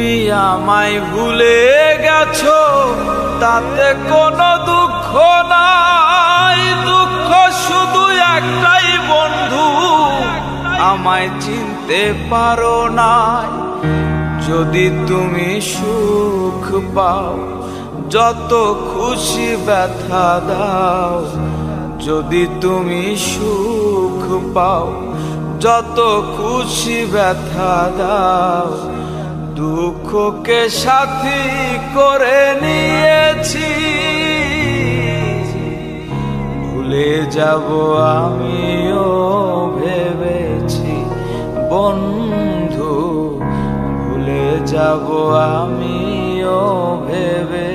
তুমি আমায় ভুলে গেছো, তাতে কোনো দুঃখ নাই। দুঃখ শুধু একটাই বন্ধু, আমায় চিনতে পারো নাই। যদি তুমি সুখ পাও, যত খুশি ব্যথা দাও। যদি তুমি সুখ পাও, যত খুশি ব্যথা দাও। দুঃখকে সাথী করে নিয়েছি, ভুলে যাব আমিও ভেবেছি বন্ধু। ভুলে যাব আমিও ভেবেছি।